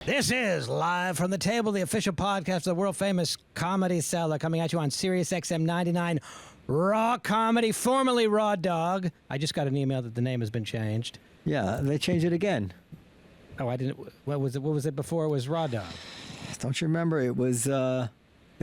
This is Live from the Table, the official podcast of the world-famous Comedy Cellar, coming at you on Sirius XM 99 Raw Comedy, formerly Raw Dog. I just got an email that the name has been changed. Yeah, they changed it again. Oh, I didn't. What was it before? It was Raw Dog. Don't you remember? It was the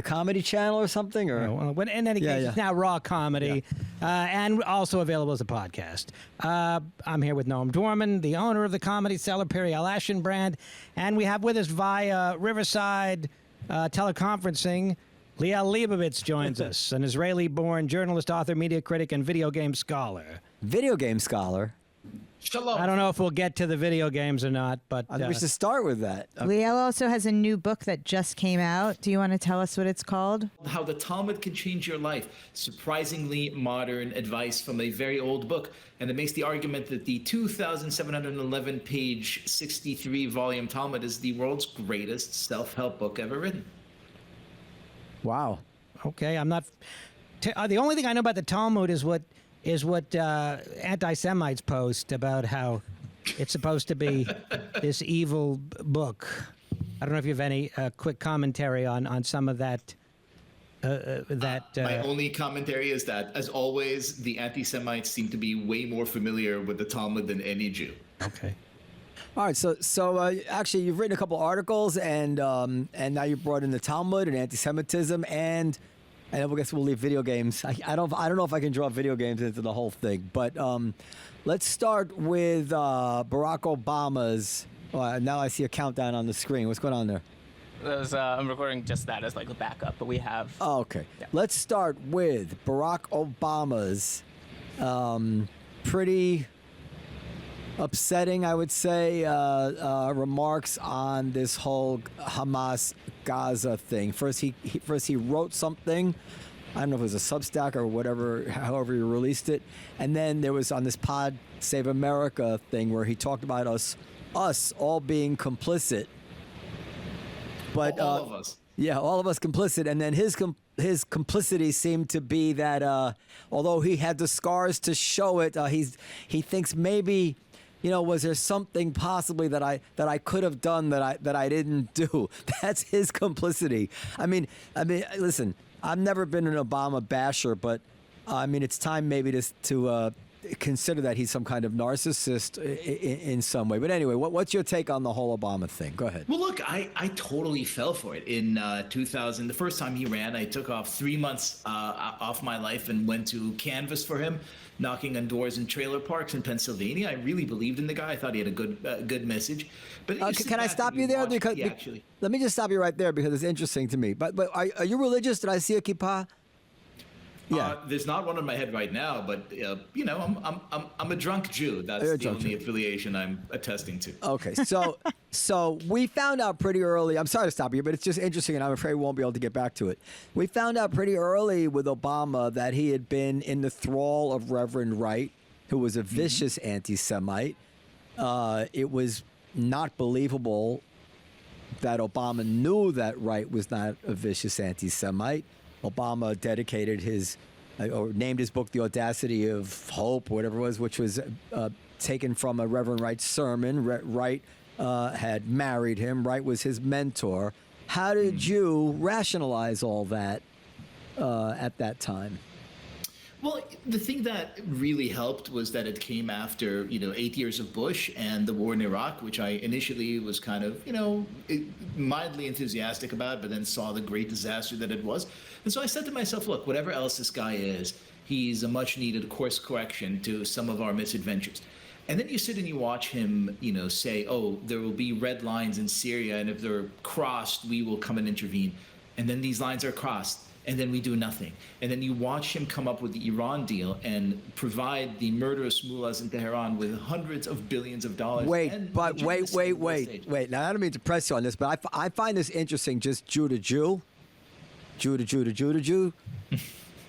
Comedy Channel or something? Or well, in any case, it's now Raw Comedy, and also available as a podcast. I'm here with Noam Dworman, the owner of the Comedy Cellar, Periel Aschenbrand, and we have with us via Riverside teleconferencing, Liel Leibovitz joins us, an Israeli-born journalist, author, media critic, and video game scholar. Video game scholar? Shalom. I don't know if we'll get to the video games or not, but I think we should start with that. Liel also has a new book that just came out. Do you want to tell us what it's called? How the Talmud can change your life. Surprisingly modern advice from a very old book. And it makes the argument that the 2,711-page, 63-volume Talmud is the world's greatest self-help book ever written. Wow. Okay, I'm not. The only thing I know about the Talmud is what anti-Semites post about how it's supposed to be this evil book. I don't know if you have any quick commentary on some of that. My only commentary is that, as always, the anti-Semites seem to be way more familiar with the Talmud than any Jew. Okay. All right, so actually, you've written a couple articles, and now you brought in the Talmud and anti-Semitism, and I guess we'll leave video games. I don't know if I can draw video games into the whole thing, but let's start with Barack Obama's. Now I see a countdown on the screen. What's going on there? I'm recording just that as like a backup, but we have. Oh, okay. Yeah. Let's start with Barack Obama's pretty upsetting, I would say, remarks on this whole Hamas Gaza thing. First he wrote something. I don't know if it was a Substack or whatever, however he released it. And then there was on this Pod Save America thing where he talked about us all being complicit. But all of us. Yeah, all of us complicit. And then his complicity seemed to be that although he had the scars to show it, he thinks maybe, was there something possibly that I could have done that I didn't do? That's his complicity. I mean, listen, I've never been an Obama basher, but it's time maybe to consider that he's some kind of narcissist in some way. But anyway, what's your take on the whole Obama thing? Go ahead. Well, look, I totally fell for it. In 2000, the first time he ran, I took off 3 months off my life and went to canvass for him, knocking on doors in trailer parks in Pennsylvania. I really believed in the guy. I thought he had a good message. But can I stop you there? Actually. Let me just stop you right there because it's interesting to me. But are you religious? Did I see a kippah? Yeah. There's not one on my head right now, but I'm a drunk Jew. That's the only affiliation I'm attesting to. Okay, so we found out pretty early. I'm sorry to stop you, but it's just interesting, and I'm afraid we won't be able to get back to it. We found out pretty early with Obama that he had been in the thrall of Rev Wright, who was a vicious anti-Semite. It was not believable that Obama knew that Wright was not a vicious anti-Semite. Obama dedicated or named his book The Audacity of Hope, whatever it was, which was taken from a Reverend Wright's sermon. Wright had married him. Wright was his mentor. How did you rationalize all that at that time? Well, the thing that really helped was that it came after, 8 years of Bush and the war in Iraq, which I initially was kind of, mildly enthusiastic about, but then saw the great disaster that it was. And so I said to myself, look, whatever else this guy is, he's a much needed course correction to some of our misadventures. And then you sit and you watch him, say, oh, there will be red lines in Syria, and if they're crossed, we will come and intervene. And then these lines are crossed. And then we do nothing. And then you watch him come up with the Iran deal and provide the murderous mullahs in Tehran with hundreds of billions of dollars. Wait. Now I don't mean to press you on this, but I find this interesting, just Jew to Jew,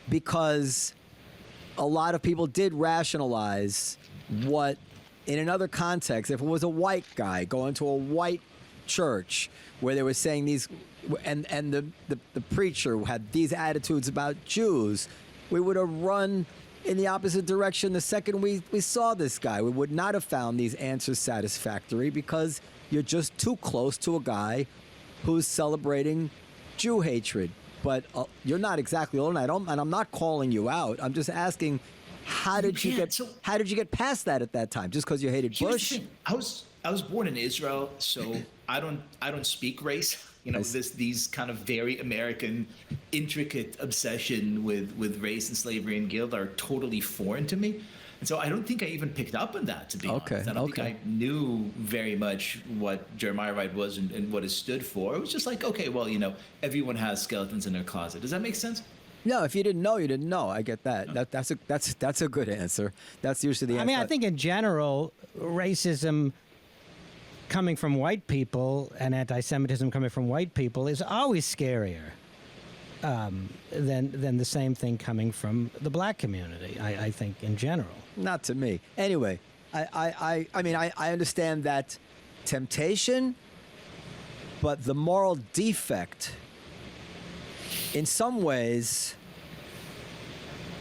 because a lot of people did rationalize what, in another context, if it was a white guy going to a white church where they were saying these, and the preacher had these attitudes about Jews, we would have run in the opposite direction the second we saw this guy. We would not have found these answers satisfactory because you're just too close to a guy who's celebrating Jew hatred. But you're not exactly alone. And I'm not calling you out. I'm just asking, how did you get past that at that time? Just because you hated Here's Bush? the thing. I was born in Israel, so I don't speak race. You know, these kind of very American, intricate obsession with race and slavery and guilt are totally foreign to me. And so I don't think I even picked up on that, to be honest. I don't think I knew very much what Jeremiah Wright was and what it stood for. It was just like, okay, well, you know, everyone has skeletons in their closet. Does that make sense? No, if you didn't know, you didn't know. I get that. That's a good answer. That's usually the answer. I mean, I think in general, racism coming from white people and anti-Semitism coming from white people is always scarier than the same thing coming from the black community, I think, in general. Not to me. Anyway, I mean, I understand that temptation, but the moral defect, in some ways,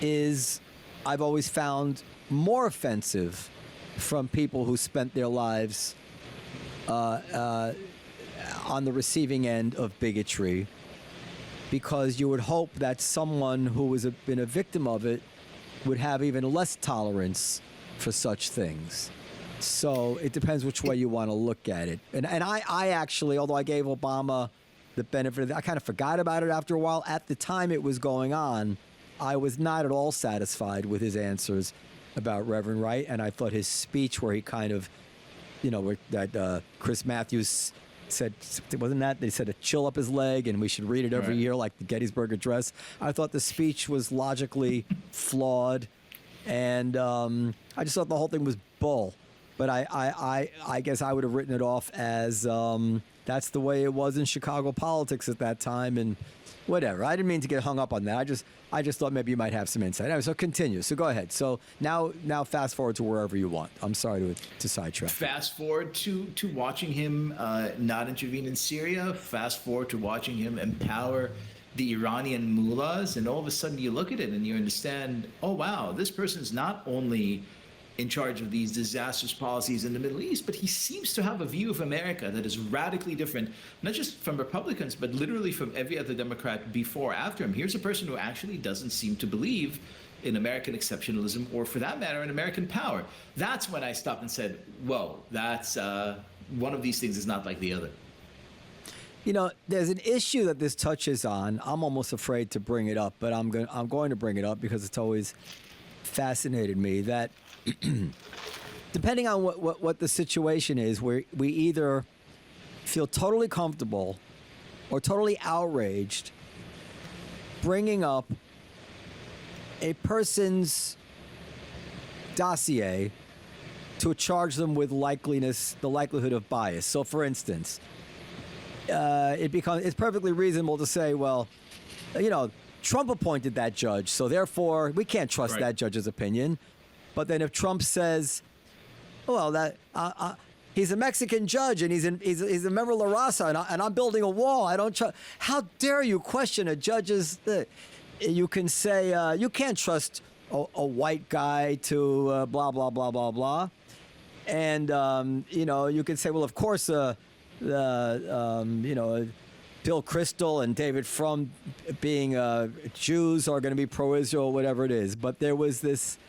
is, I've always found, more offensive from people who spent their lives on the receiving end of bigotry, because you would hope that someone who has been a victim of it would have even less tolerance for such things. So it depends which way you want to look at it. And I actually, although I gave Obama the benefit of it, I kind of forgot about it after a while. At the time it was going on, I was not at all satisfied with his answers about Reverend Wright, and I thought his speech where he kind of, you know, that Chris Matthews said, wasn't that, they said to chill up his leg and we should read it every year like the Gettysburg Address. I thought the speech was logically flawed, and I just thought the whole thing was bull. But I guess I would have written it off as that's the way it was in Chicago politics at that time, and whatever. I didn't mean to get hung up on that. I just thought maybe you might have some insight. Anyway, so continue. So go ahead. So now fast forward to wherever you want. I'm sorry to sidetrack. Fast forward to watching him not intervene in Syria. Fast forward to watching him empower the Iranian mullahs, and all of a sudden you look at it and you understand, oh wow, this person's not only in charge of these disastrous policies in the Middle East, but he seems to have a view of America that is radically different, not just from Republicans, but literally from every other Democrat before or after him. Here's a person who actually doesn't seem to believe in American exceptionalism, or for that matter, in American power. That's when I stopped and said, whoa, that's one of these things is not like the other. You know, there's an issue that this touches on. I'm almost afraid to bring it up, but I'm going to bring it up because it's always fascinated me that depending on what the situation is, we either feel totally comfortable or totally outraged bringing up a person's dossier to charge them with the likelihood of bias. So, for instance, it's perfectly reasonable to say, well, you know, Trump appointed that judge, so therefore we can't trust that judge's opinion. But then if Trump says, well, that he's a Mexican judge and he's a member of La Raza and I'm building a wall, I don't trust. How dare you question a judge's? You can say you can't trust a white guy to blah blah blah blah blah, and you know, you could say, well, of course, you know, Bill Kristol and David Frum being Jews are going to be pro-Israel, whatever it is. But there was this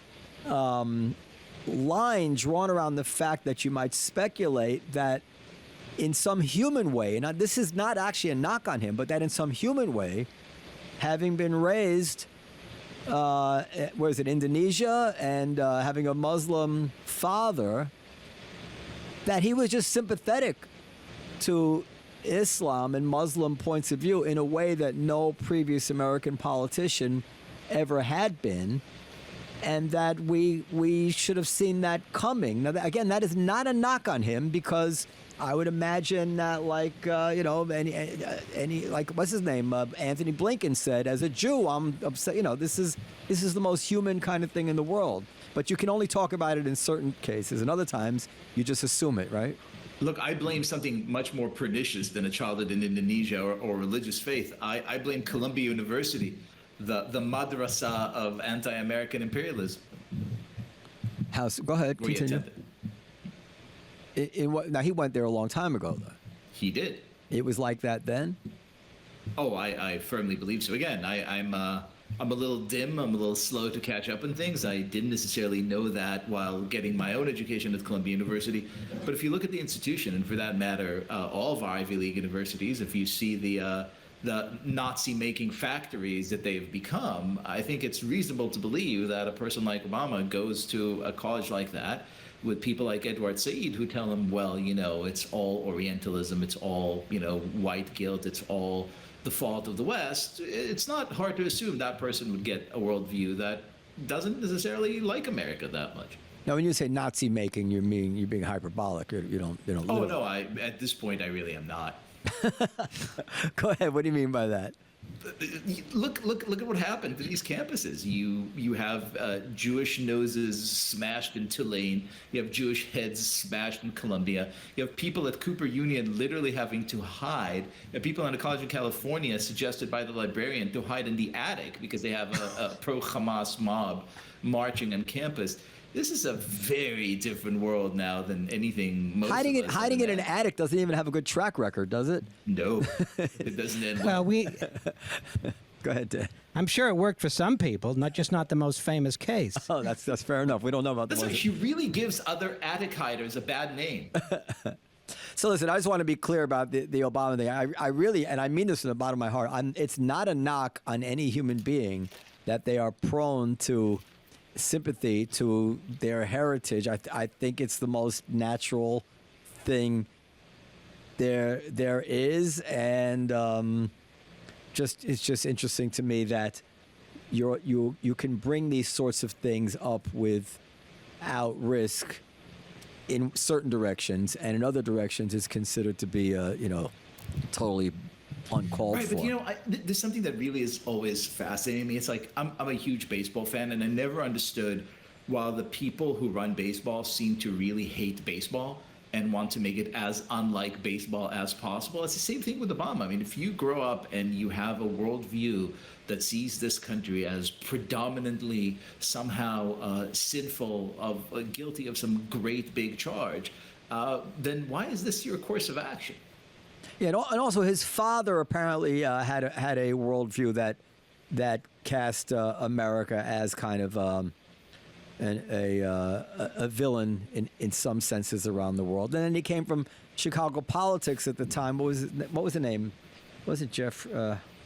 line drawn around the fact that you might speculate that in some human way, and this is not actually a knock on him, but that in some human way, having been raised, Indonesia, and having a Muslim father, that he was just sympathetic to Islam and Muslim points of view in a way that no previous American politician ever had been, and that we should have seen that coming. Now, again, that is not a knock on him, because I would imagine that, like, you know, any like, what's his name, Anthony Blinken said, as a Jew, I'm upset. You know, this is the most human kind of thing in the world. But you can only talk about it in certain cases, and other times you just assume it, right? Look, I blame something much more pernicious than a childhood in Indonesia or religious faith. I blame Columbia University the madrasa of anti-American imperialism. Go ahead, Where he continue. attended. Now, he went there a long time ago, though. He did. It was like that then? Oh, I firmly believe so. Again, I'm a little dim. I'm a little slow to catch up on things. I didn't necessarily know that while getting my own education at Columbia University. But if you look at the institution, and for that matter, all of our Ivy League universities, if you see the Nazi-making factories that they've become, I think it's reasonable to believe that a person like Obama goes to a college like that with people like Edward Said who tell him, well, it's all Orientalism, it's all, white guilt, it's all the fault of the West. It's not hard to assume that person would get a worldview that doesn't necessarily like America that much. Now, when you say Nazi making, you're being hyperbolic. You don't. Oh, no, at this point, I really am not. Go ahead. What do you mean by that? Look at what happened to these campuses. You have Jewish noses smashed in Tulane. You have Jewish heads smashed in Columbia. You have people at Cooper Union literally having to hide. You have people in a college in California suggested by the librarian to hide in the attic because they have a pro-Hamas mob marching on campus. This is a very different world now than anything most Hiding of it, us hiding it in imagine. an attic doesn't even have a good track record, does it? No, it doesn't end Well, well. Go ahead, Dan. I'm sure it worked for some people, not the most famous case. Oh, that's fair enough. We don't know about the Listen, ones. she really gives other attic hiders a bad name. So listen, I just want to be clear about the Obama thing. I really, and I mean this from the bottom of my heart, it's not a knock on any human being that they are prone to sympathy to their heritage. I think it's the most natural thing there is, and it's just interesting to me that you can bring these sorts of things up without risk in certain directions, and in other directions is considered to be totally uncalled Right, for. but there's something that really is always fascinating me. It's like I'm a huge baseball fan, and I never understood while the people who run baseball seem to really hate baseball and want to make it as unlike baseball as possible. It's the same thing with Obama. I mean, if you grow up and you have a worldview that sees this country as predominantly somehow sinful, guilty of some great big charge, then why is this your course of action? Yeah, and also his father apparently had a worldview that cast America as kind of a villain in some senses around the world. And then he came from Chicago politics at the time. What was the name? Was it Jeff?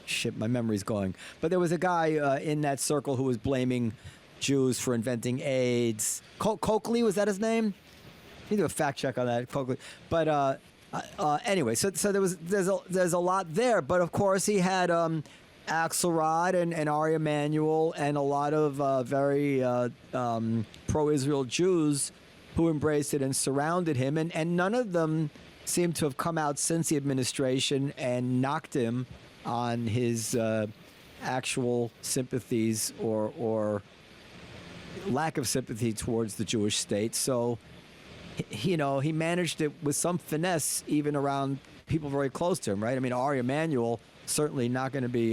Shit, my memory's going. But there was a guy in that circle who was blaming Jews for inventing AIDS. Coakley, was that his name? You do a fact check on that, Coakley. But anyway, so there's a lot there. But of course, he had Axelrod and Ari Emanuel and a lot of very pro-Israel Jews who embraced it and surrounded him, and none of them seem to have come out since the administration and knocked him on his actual sympathies or lack of sympathy towards the Jewish state. So, he managed it with some finesse, even around people very close to him, right? I mean, Ari Emanuel certainly not going to be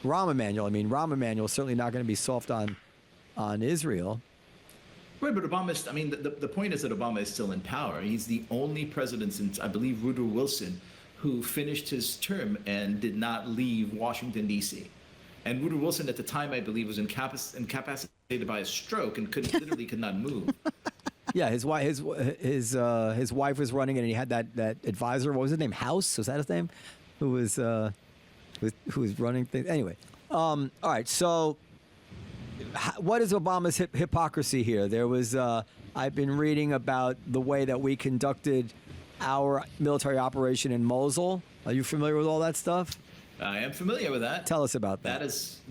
Rahm Emanuel. I mean, Rahm Emanuel certainly not going to be soft on Israel. Right, but the point is that Obama is still in power. He's the only president since, I believe, Woodrow Wilson, who finished his term and did not leave Washington, D.C. And Woodrow Wilson at the time, I believe, was incapacitated by a stroke and literally could not move. Yeah, his wife was running it, and he had that advisor. What was his name? House? Was that his name? Who was running things? Anyway, all right. So, what is Obama's hypocrisy here? There was I've been reading about the way that we conducted our military operation in Mosul. Are you familiar with all that stuff? I am familiar with that. Tell us about that.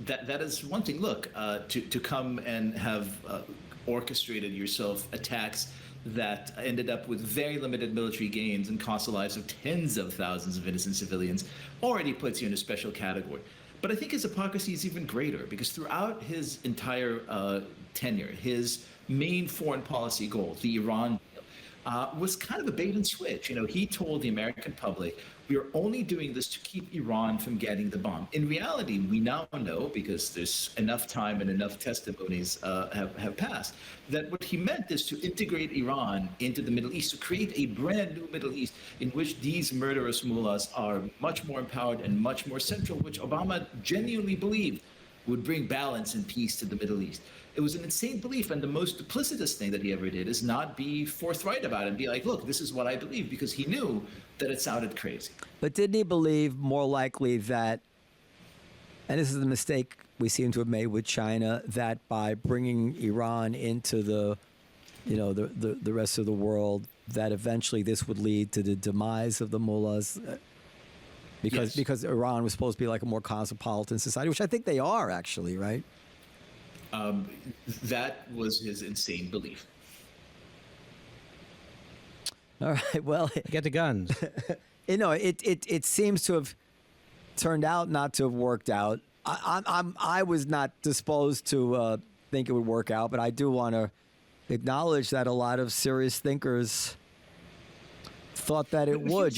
That is one thing. Look, to come and have orchestrated yourself attacks that ended up with very limited military gains and cost the lives of tens of thousands of innocent civilians already puts you in a special category. But I think his hypocrisy is even greater because throughout his entire tenure, his main foreign policy goal, the Iran deal, was kind of a bait and switch. He told the American public, We are only doing this to keep Iran from getting the bomb. In reality, we now know, because there's enough time and enough testimonies have passed, that what he meant is to integrate Iran into the Middle East, to create a brand new Middle East in which these murderous mullahs are much more empowered and much more central, which Obama genuinely believed would bring balance and peace to the Middle East. It was an insane belief, and the most duplicitous thing that he ever did is not be forthright about it and be like, look, this is what I believe, because he knew that it sounded crazy. But didn't he believe more likely that, and this is the mistake we seem to have made with China, that by bringing Iran into the rest of the world, that eventually this would lead to the demise of the mullahs? Because Iran was supposed to be like a more cosmopolitan society, which I think they are actually, right? That was his insane belief. All right. Well, Get the guns. it seems to have turned out not to have worked out. I was not disposed to think it would work out, but I do want to acknowledge that a lot of serious thinkers thought that it would.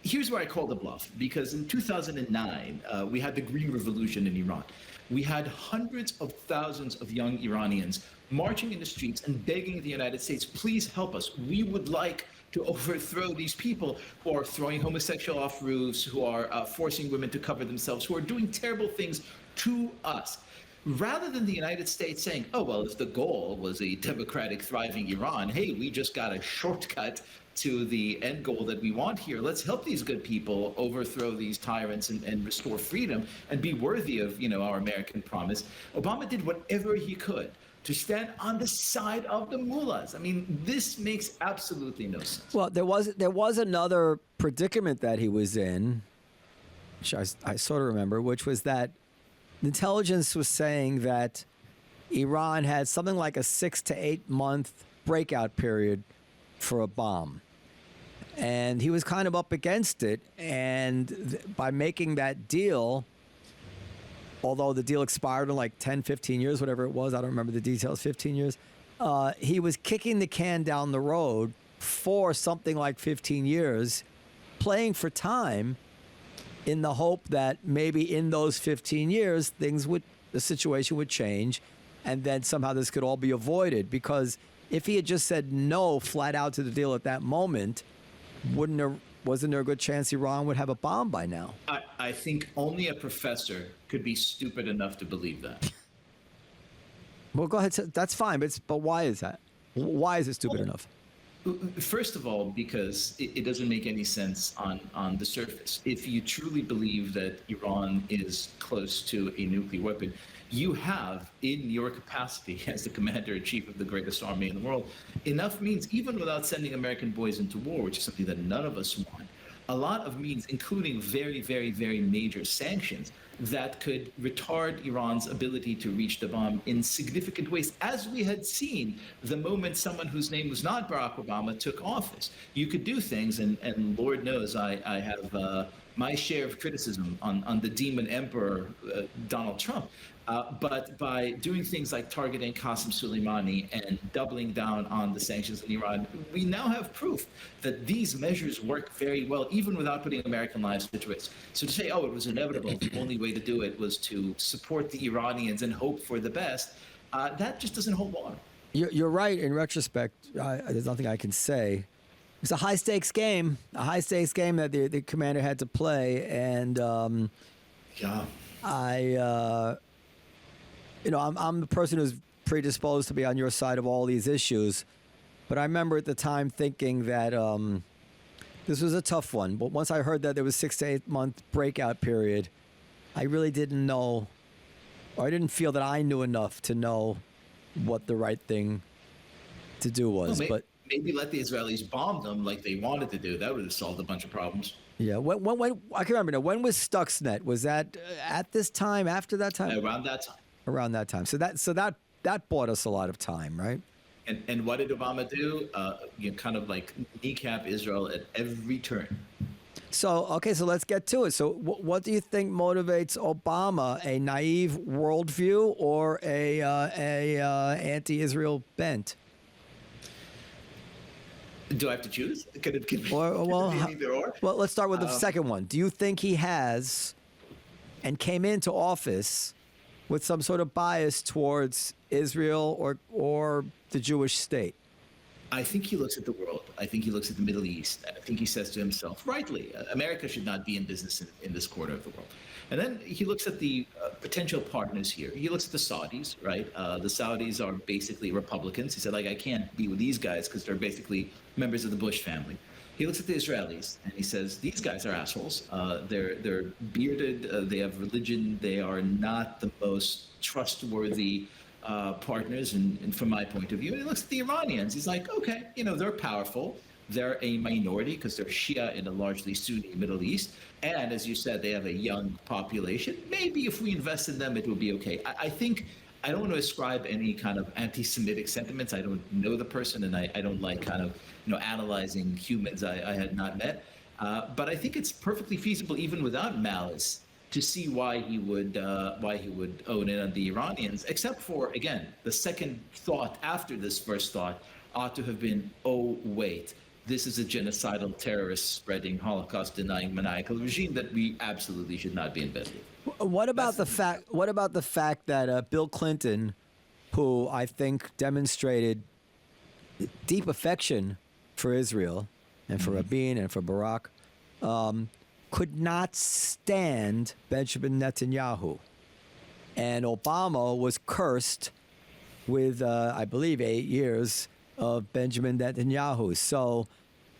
Here's where I call the bluff, because in 2009, we had the Green Revolution in Iran. We had hundreds of thousands of young Iranians marching in the streets and begging the United States, please help us. We would like to overthrow these people who are throwing homosexuals off roofs, who are forcing women to cover themselves, who are doing terrible things to us. Rather than the United States saying, oh, well, if the goal was a democratic, thriving Iran, hey, we just got a shortcut to the end goal that we want here. Let's help these good people overthrow these tyrants and restore freedom and be worthy of, our American promise. Obama did whatever he could to stand on the side of the mullahs. I mean, this makes absolutely no sense. Well, there was another predicament that he was in, which I sort of remember, which was that intelligence was saying that Iran had something like a 6 to 8 month breakout period for a bomb. And he was kind of up against it. And by making that deal, although the deal expired in like 10, 15 years, whatever it was, I don't remember the details, 15 years, he was kicking the can down the road for something like 15 years, playing for time in the hope that maybe in those 15 years, the situation would change, and then somehow this could all be avoided. Because if he had just said no flat out to the deal at that moment, wasn't there a good chance Iran would have a bomb by now? I think only a professor could be stupid enough to believe that. Well, go ahead. That's fine, but why is that? Why is it stupid enough? First of all, because it doesn't make any sense on the surface. If you truly believe that Iran is close to a nuclear weapon, you have, in your capacity as the commander-in-chief of the greatest army in the world, enough means, even without sending American boys into war, which is something that none of us want, a lot of means, including very, very, very major sanctions, that could retard Iran's ability to reach the bomb in significant ways, as we had seen the moment someone whose name was not Barack Obama took office. You could do things, and Lord knows I have my share of criticism on the demon emperor, Donald Trump. But by doing things like targeting Qasem Soleimani and doubling down on the sanctions in Iran, we now have proof that these measures work very well, even without putting American lives at risk. So to say, oh, it was inevitable, the only way to do it was to support the Iranians and hope for the best, that just doesn't hold water. You're right. In retrospect, there's nothing I can say. It's a high-stakes game, that the commander had to play, and Yeah. I'm the person who's predisposed to be on your side of all these issues, but I remember at the time thinking that this was a tough one. But once I heard that there was 6 to 8 month breakout period, I really didn't know, or I didn't feel that I knew enough to know what the right thing to do was. Well, maybe let the Israelis bomb them like they wanted to do. That would have solved a bunch of problems. Yeah. When I can remember now. When was Stuxnet? Was that at this time? After that time? Around that time. Around that time. So that bought us a lot of time, right? And what did Obama do? Kind of like kneecap Israel at every turn. So let's get to it. So what do you think motivates Obama? A naive worldview or a anti-Israel bent? Do I have to choose? Could it be either or? Well, let's start with the second one. Do you think he has and came into office with some sort of bias towards Israel or the Jewish state? I think he looks at the world. I think he looks at the Middle East. I think he says to himself, rightly, America should not be in business in this corner of the world. And then he looks at the potential partners here. He looks at the Saudis, right? The Saudis are basically Republicans. He said, like, I can't be with these guys because they're basically members of the Bush family. He looks at the Israelis and he says, these guys are assholes. They're bearded. They have religion. They are not the most trustworthy partners, and from my point of view. And he looks at the Iranians. He's like, okay, they're powerful. They're a minority because they're Shia in a largely Sunni Middle East. And as you said, they have a young population. Maybe if we invest in them, it will be okay. I think I don't want to ascribe any kind of anti-Semitic sentiments. I don't know the person, and I don't like kind of analyzing humans I had not met. But I think it's perfectly feasible, even without malice, to see why he would own in on the Iranians, except for, again, the second thought after this first thought ought to have been, oh, wait, this is a genocidal terrorist spreading Holocaust denying maniacal regime that we absolutely should not be in bed with. What about the fact that Bill Clinton, who I think demonstrated deep affection for Israel and for Rabin and for Barak, could not stand Benjamin Netanyahu, and Obama was cursed with, I believe, 8 years of Benjamin Netanyahu. So,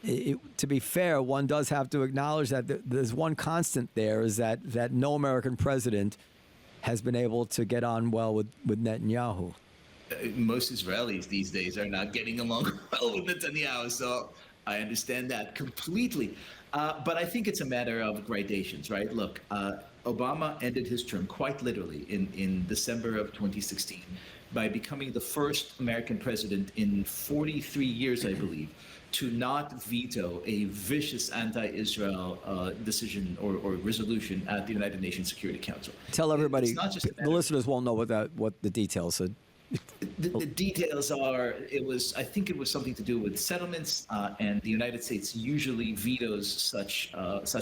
to be fair, one does have to acknowledge that there's one constant there, is that no American president has been able to get on well with Netanyahu. Most Israelis these days are not getting along well with Netanyahu, so I understand that completely. But I think it's a matter of gradations, right? Look, Obama ended his term quite literally in December of 2016 by becoming the first American president in 43 years, I believe, to not veto a vicious anti-Israel decision or resolution at the United Nations Security Council. Tell everybody, the listeners won't know what the details are. The details are, I think it was something to do with settlements, and the United States usually vetoes such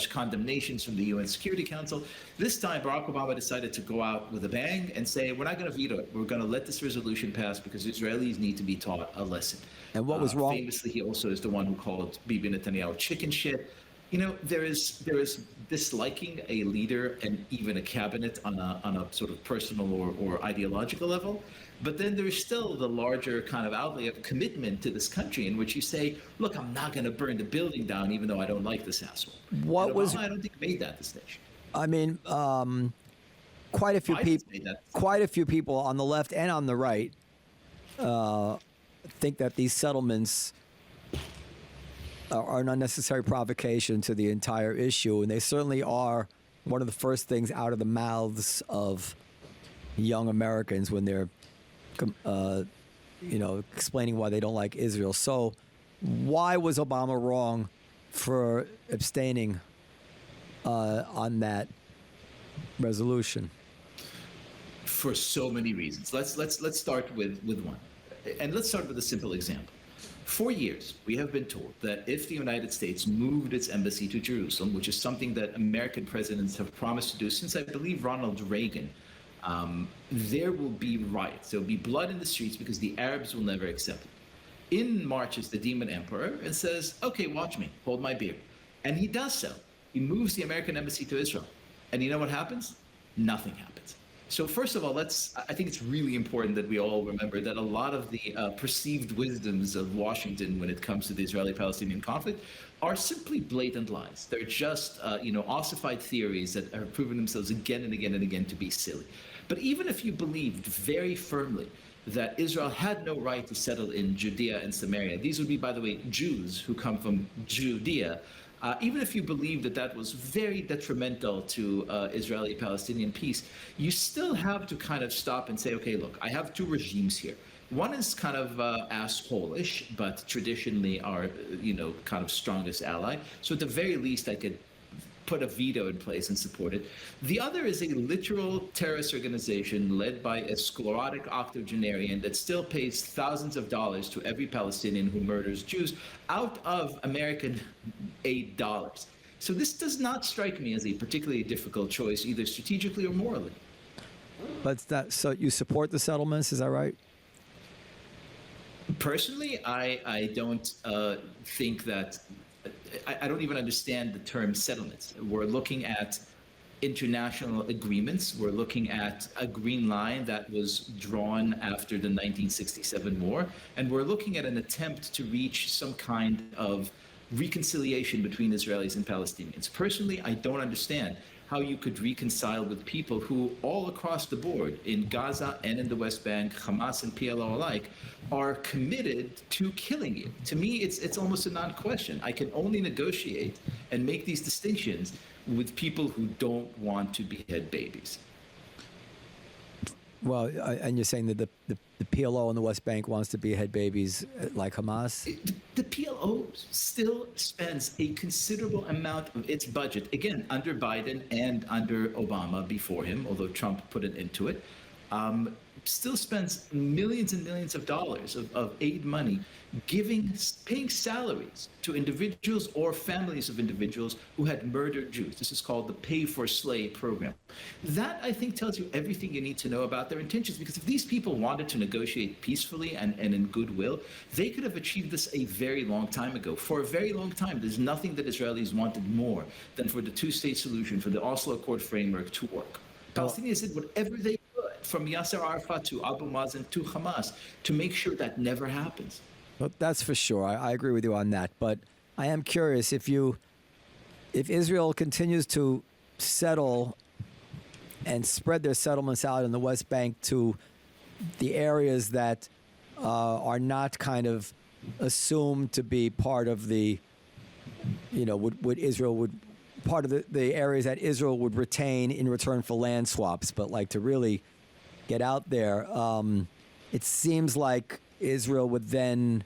condemnations from the UN Security Council. This time, Barack Obama decided to go out with a bang and say, we're not going to veto it. We're going to let this resolution pass because Israelis need to be taught a lesson. And what was wrong? Famously, he also is the one who called Bibi Netanyahu chicken shit. There is disliking a leader and even a cabinet on a sort of personal or ideological level. But then there's still the larger kind of outlay of commitment to this country in which you say, look, I'm not going to burn the building down even though I don't like this asshole. I don't think made that distinction. I mean, quite a few people on the left and on the right think that these settlements are an unnecessary provocation to the entire issue, and they certainly are one of the first things out of the mouths of young Americans when they're explaining why they don't like Israel. So why was Obama wrong for abstaining on that resolution? For so many reasons. Let's start with one. And let's start with a simple example. For years, we have been told that if the United States moved its embassy to Jerusalem, which is something that American presidents have promised to do since, I believe, Ronald Reagan, there will be riots. There will be blood in the streets because the Arabs will never accept it. In marches the demon emperor and says, okay, watch me, hold my beer. And he does so. He moves the American embassy to Israel. And you know what happens? Nothing happens. So first of all, I think it's really important that we all remember that a lot of the perceived wisdoms of Washington when it comes to the Israeli-Palestinian conflict are simply blatant lies. They're just, ossified theories that have proven themselves again and again and again to be silly. But even if you believed very firmly that Israel had no right to settle in Judea and Samaria, these would be, by the way, Jews who come from Judea, even if you believe that was very detrimental to Israeli-Palestinian peace, you still have to kind of stop and say, okay, look, I have two regimes here. One is kind of asshole-ish, but traditionally our, kind of strongest ally. So at the very least, I could put a veto in place and support it. The other is a literal terrorist organization led by a sclerotic octogenarian that still pays thousands of dollars to every Palestinian who murders Jews out of American aid dollars. So this does not strike me as a particularly difficult choice, either strategically or morally. But so you support the settlements, is that right? Personally, I don't think that, I don't even understand the term settlements. We're looking at international agreements. We're looking at a green line that was drawn after the 1967 war. And we're looking at an attempt to reach some kind of reconciliation between Israelis and Palestinians. Personally, I don't understand how you could reconcile with people who all across the board in Gaza and in the West Bank, Hamas and PLO alike, are committed to killing you. To me, it's almost a non-question. I can only negotiate and make these distinctions with people who don't want to behead babies. Well, and you're saying that the PLO on the West Bank wants to behead babies like Hamas? The PLO still spends a considerable amount of its budget, again, under Biden and under Obama before him, although Trump put it into it, still spends millions and millions of dollars of aid money paying salaries to individuals or families of individuals who had murdered Jews. This is called the Pay for Slay program. That, I think, tells you everything you need to know about their intentions, because if these people wanted to negotiate peacefully and in goodwill, they could have achieved this a very long time ago. For a very long time, there's nothing that Israelis wanted more than for the two-state solution, for the Oslo Accord framework to work. Palestinians did whatever they could, from Yasser Arafat to Abu Mazen to Hamas, to make sure that never happens. Well, that's for sure. I agree with you on that. But I am curious, if Israel continues to settle and spread their settlements out in the West Bank to the areas that are not kind of assumed to be part of the, part of the areas that Israel would retain in return for land swaps, but like to really get out there, it seems like Israel would then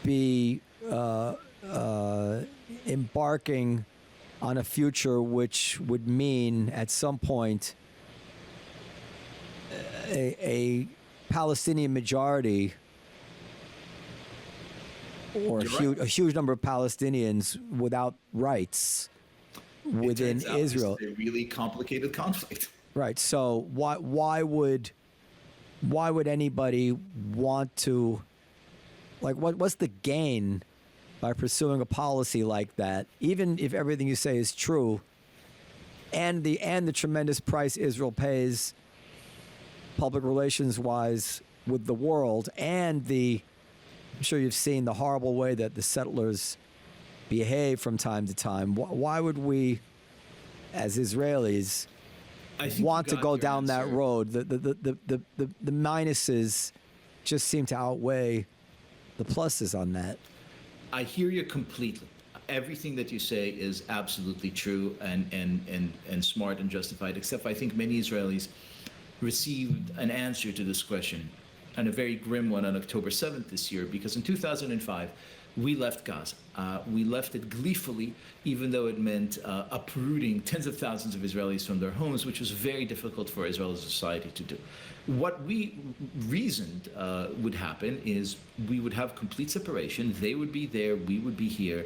be embarking on a future which would mean at some point a Palestinian majority or a huge number of Palestinians without rights within Israel. It's a really complicated conflict. Right. So why would anybody want to, like, what's the gain by pursuing a policy like that, even if everything you say is true, and the tremendous price Israel pays public relations wise with the world, and I'm sure you've seen the horrible way that the settlers behave from time to time. Why would we, as Israelis, want to go down that road? The minuses just seem to outweigh the pluses on that. I hear you completely. Everything that you say is absolutely true and smart and justified, except I think many Israelis received an answer to this question, and a very grim one, on October 7th this year, because in 2005, we left Gaza. We left it gleefully, even though it meant uprooting tens of thousands of Israelis from their homes, which was very difficult for Israeli society to do. What we reasoned would happen is we would have complete separation. They would be there, we would be here.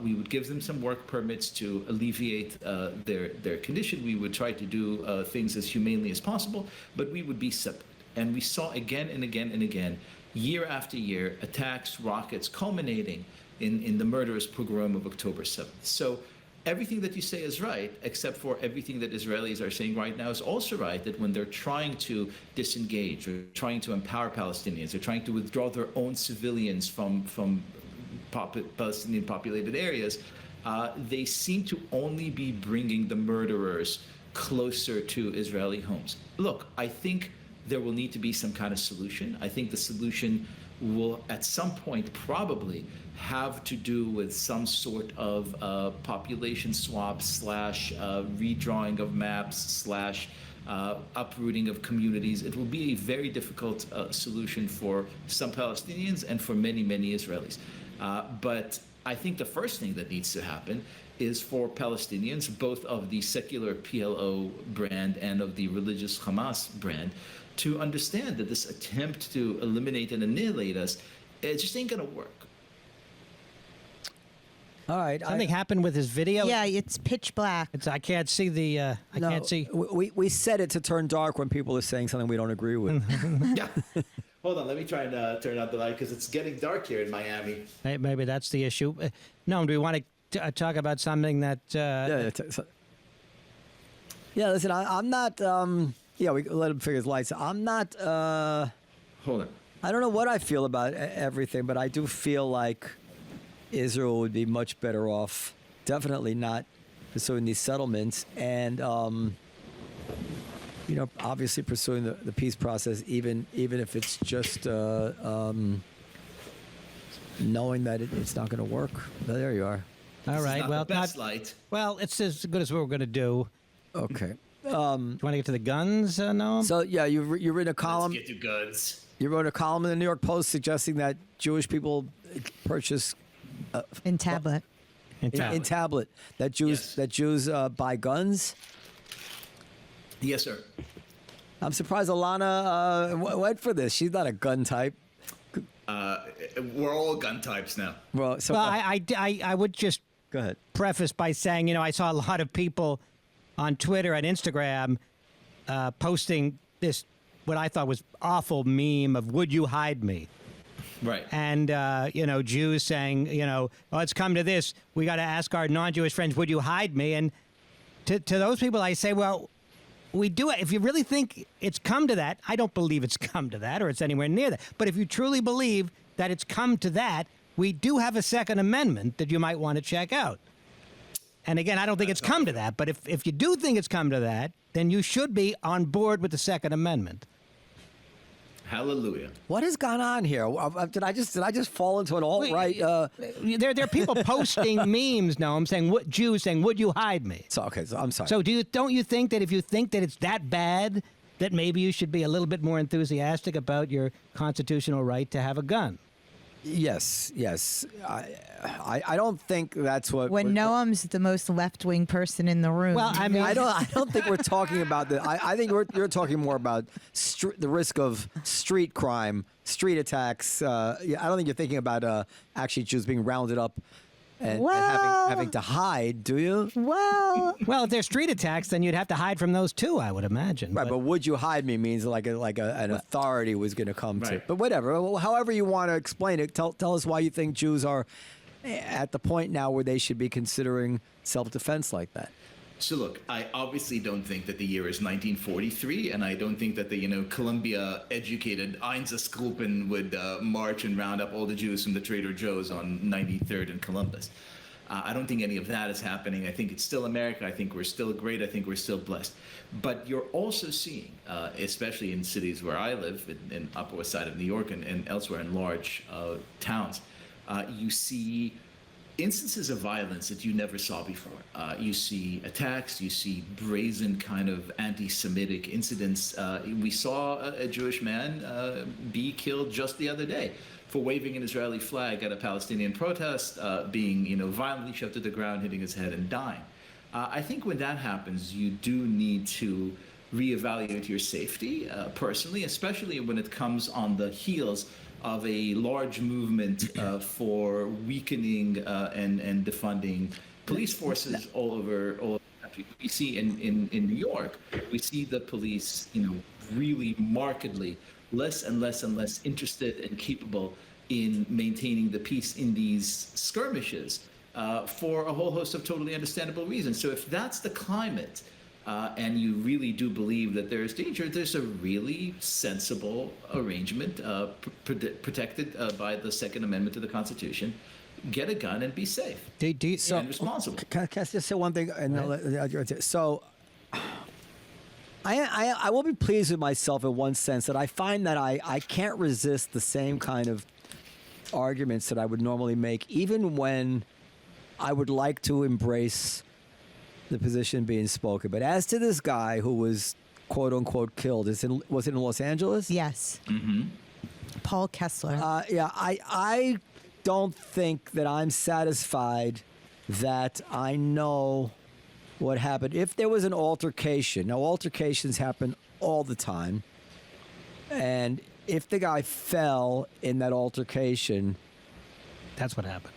We would give them some work permits to alleviate their condition. We would try to do things as humanely as possible, but we would be separate. And we saw again and again and again, year after year, attacks, rockets, culminating in the murderous pogrom of October 7th. So everything that you say is right, except for everything that Israelis are saying right now is also right, that when they're trying to disengage or trying to empower Palestinians, they're trying to withdraw their own civilians from Palestinian populated areas, they seem to only be bringing the murderers closer to Israeli homes. Look, I think there will need to be some kind of solution. I think the solution will at some point probably have to do with some sort of population swap / redrawing of maps / uprooting of communities. It will be a very difficult solution for some Palestinians and for many, many Israelis. But I think the first thing that needs to happen is for Palestinians, both of the secular PLO brand and of the religious Hamas brand, to understand that this attempt to eliminate and annihilate us, it just ain't going to work. All right. Something happened with his video. Yeah, it's pitch black. I can't see the. I No, can't see. We set it to turn dark when people are saying something we don't agree with. Yeah. Hold on, let me try and turn out the light because it's getting dark here in Miami. Maybe that's the issue. No, do we want to talk about something that? Yeah, listen, I'm not. We let him figure his lights. I'm not. Hold on. I don't know what I feel about everything, but I do feel like Israel would be much better off. Definitely not pursuing these settlements, and obviously pursuing the peace process, even if it's just knowing that it's not going to work. But there you are. All right. Not Well, the best light. Well, it's as good as what we're going to do. Okay. Do you want to get to the guns, Noam? So yeah, you wrote a column. Let's get to guns. You wrote a column in the New York Post suggesting that Jewish people purchase In tablet. In in tablet that Jews buy guns. Yes, sir. I'm surprised Alana went for this. She's not a gun type. We're all gun types now. Well, so Well, I would just go ahead. preface by saying, I saw a lot of people on Twitter and Instagram posting this, what I thought was awful meme of "Would you hide me?" Right. And Jews saying, oh, it's come to this. We got to ask our non-Jewish friends, "Would you hide me?" And to those people, I say, well, we do it. If you really think it's come to that, I don't believe it's come to that or it's anywhere near that. But if you truly believe that it's come to that, we do have a Second Amendment that you might want to check out. And again, I don't think it's come to that. But if you do think it's come to that, then you should be on board with the Second Amendment. Hallelujah. What has gone on here? Did I just fall into an alt-right? There are people posting memes, Noam, saying, "What Jews saying, would you hide me?" So I'm sorry. So don't you think that if you think that it's that bad, that maybe you should be a little bit more enthusiastic about your constitutional right to have a gun? Yes. I don't think that's what. When Noam's the most left-wing person in the room. Well, I mean, I don't think we're talking about the. I think you're talking more about the risk of street crime, street attacks. I don't think you're thinking about actually Jews being rounded up and having to hide. Do you? well, well, if there's street attacks, then you'd have to hide from those too, I would imagine. Right, but would you hide me means an authority was going to come to. Right. But whatever, however you want to explain it, tell us why you think Jews are at the point now where they should be considering self-defense like that. So look, I obviously don't think that the year is 1943, and I don't think that the Columbia-educated Einsatzgruppen would march and round up all the Jews from the Trader Joe's on 93rd and Columbus. I don't think any of that is happening. I think it's still America. I think we're still great. I think we're still blessed. But you're also seeing, especially in cities where I live, in Upper West Side of New York and elsewhere in large towns, you see instances of violence that you never saw before. You see attacks, you see brazen kind of anti-Semitic incidents. We saw a Jewish man be killed just the other day for waving an Israeli flag at a Palestinian protest, being violently shoved to the ground, hitting his head and dying. I think when that happens, you do need to reevaluate your safety personally, especially when it comes on the heels of a large movement for weakening and defunding police forces all over the country. We see in New York, we see the police, really markedly less and less and less interested and capable in maintaining the peace in these skirmishes for a whole host of totally understandable reasons. So if that's the climate, and you really do believe that there is danger, there's a really sensible arrangement protected by the Second Amendment to the Constitution. Get a gun and be safe and responsible. Can I just say one thing? So I will be pleased with myself in one sense that I find that I can't resist the same kind of arguments that I would normally make, even when I would like to embrace the position being spoken. But as to this guy who was quote unquote killed, was it in Los Angeles? yes. Mm-hmm. Paul Kessler. I don't think that I'm satisfied that I know what happened. If there was an altercation, now altercations happen all the time, and if the guy fell in that altercation That's what happened.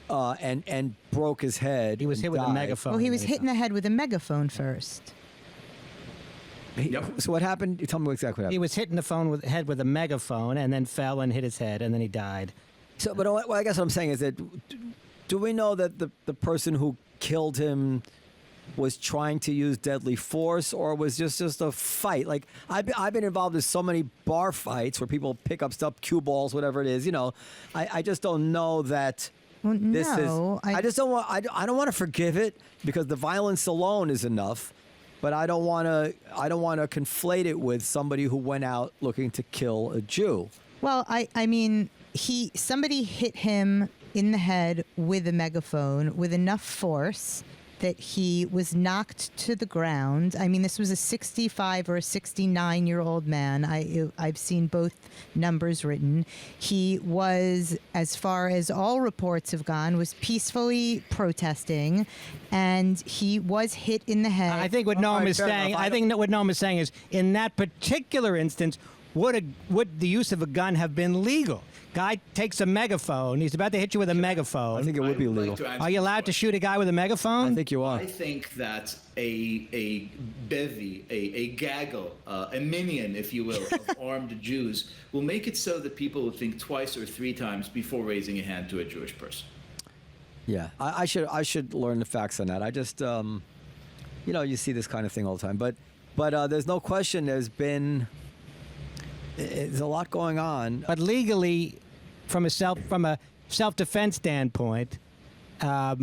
and broke his head, He was and hit with a died, megaphone. Well, he was when hit in the head with a megaphone first. So what happened? Tell me exactly what He happened. was hit in the head with a megaphone, and then fell and hit his head, and then he died. So, but what I guess what I'm saying is that do we know that the person who killed him was trying to use deadly force, or was just a fight? Like I've been involved in so many bar fights where people pick up stuff, cue balls, whatever it is. I just don't know that. Well, This no, is. I just don't want. I don't want to forgive it because the violence alone is enough. But I don't want to. I don't want to conflate it with somebody who went out looking to kill a Jew. Well, I mean, somebody hit him in the head with a megaphone with enough force that he was knocked to the ground. I mean, this was a 65 or a 69-year-old man. I've seen both numbers written. He was, as far as all reports have gone, was peacefully protesting, and he was hit in the head. I think what Noam is saying. I think that what Noam is saying is, in that particular instance, would the use of a gun have been legal? Guy takes a megaphone. He's about to hit you with a megaphone. I think it would be I would like illegal. to answer Are you allowed to this shoot a guy with a megaphone? I think you are. I think that a bevy, a gaggle, a minion, if you will, of armed Jews will make it so that people will think twice or three times before raising a hand to a Jewish person. Yeah, I should learn the facts on that. I just, you see this kind of thing all the time. But there's no question there's a lot going on. But legally, from a self-defense standpoint, at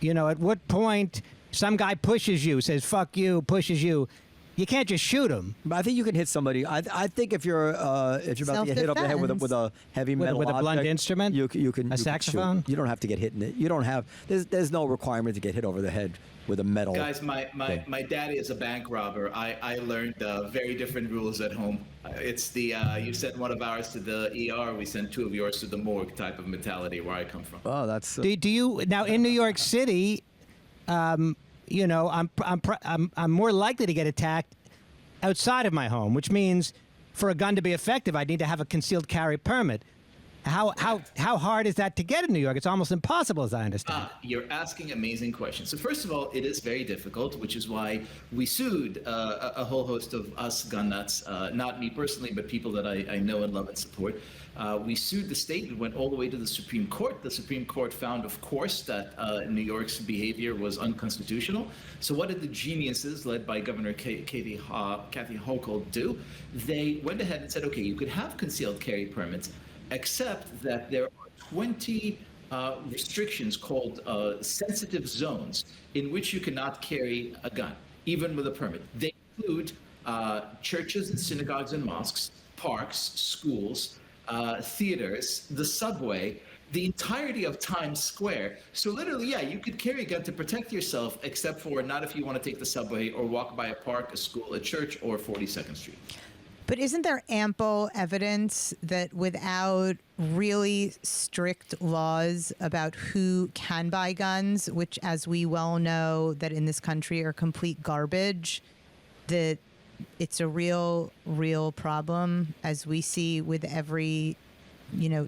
what point some guy pushes you, says "fuck you," pushes you, you can't just shoot him But I think you can hit somebody. I think if you're about to get hit over the head with a heavy metal with a blunt object, instrument, you can a you can shoot. saxophone. You don't have to get hit in it. You don't have. There's no requirement to get hit over the head with a metal. Guys, my daddy is a bank robber. I learned very different rules at home. It's the you send one of ours to the ER, we send two of yours to the morgue type of mentality where I come from. Oh, that's. Do you now in New York City? I'm more likely to get attacked outside of my home, which means for a gun to be effective, I need to have a concealed carry permit. How hard is that to get in New York? It's almost impossible, as I understand. You're asking amazing questions. So first of all, it is very difficult, which is why we sued a whole host of us gun nuts, not me personally, but people that I know and love and support. We sued the state and went all the way to the Supreme Court. The Supreme Court found, of course, that New York's behavior was unconstitutional. So what did the geniuses, led by Governor Kathy Hochul, do? They went ahead and said, okay, you could have concealed carry permits, except that there are 20 restrictions called sensitive zones in which you cannot carry a gun, even with a permit. They include churches and synagogues and mosques, parks, schools, theaters, the subway, the entirety of Times Square. So literally, yeah, you could carry a gun to protect yourself, except for not if you want to take the subway or walk by a park, a school, a church, or 42nd Street. But isn't there ample evidence that without really strict laws about who can buy guns, which, as we well know, that in this country are complete garbage, that it's a real problem, as we see with every,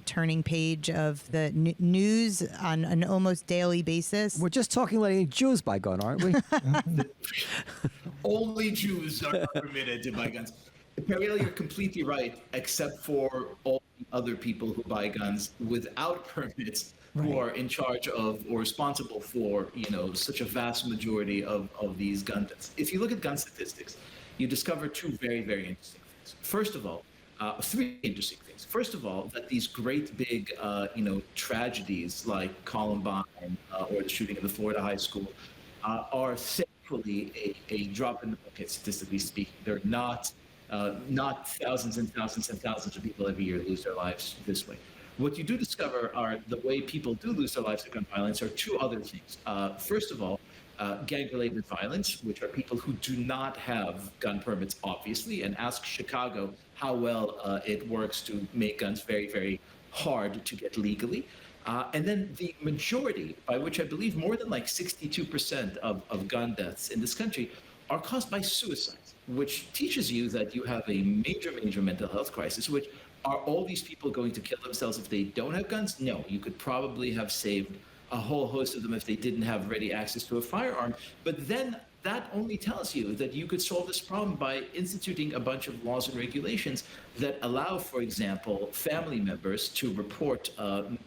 turning page of the news on an almost daily basis? We're just talking letting Jews buy gun, aren't we? Only Jews are not permitted to buy guns. Periel, you're completely right, except for all the other people who buy guns without permits, who are in charge of or responsible for, such a vast majority of these gun deaths. If you look at gun statistics, you discover two very, very interesting things. First of all, three interesting things. First of all, that these great big, tragedies like Columbine or the shooting of the Florida high school are thankfully a drop in the bucket, statistically speaking. They're not thousands and thousands and thousands of people every year lose their lives this way. What you do discover are the way people do lose their lives to gun violence are two other things. First of all, gang-related violence, which are people who do not have gun permits, obviously, and ask Chicago how well it works to make guns very, very hard to get legally. And then the majority, by which I believe more than like 62% of gun deaths in this country, are caused by suicides, which teaches you that you have a major, major mental health crisis, which are all these people going to kill themselves if they don't have guns? No, you could probably have saved a whole host of them if they didn't have ready access to a firearm. But then that only tells you that you could solve this problem by instituting a bunch of laws and regulations that allow, for example, family members to report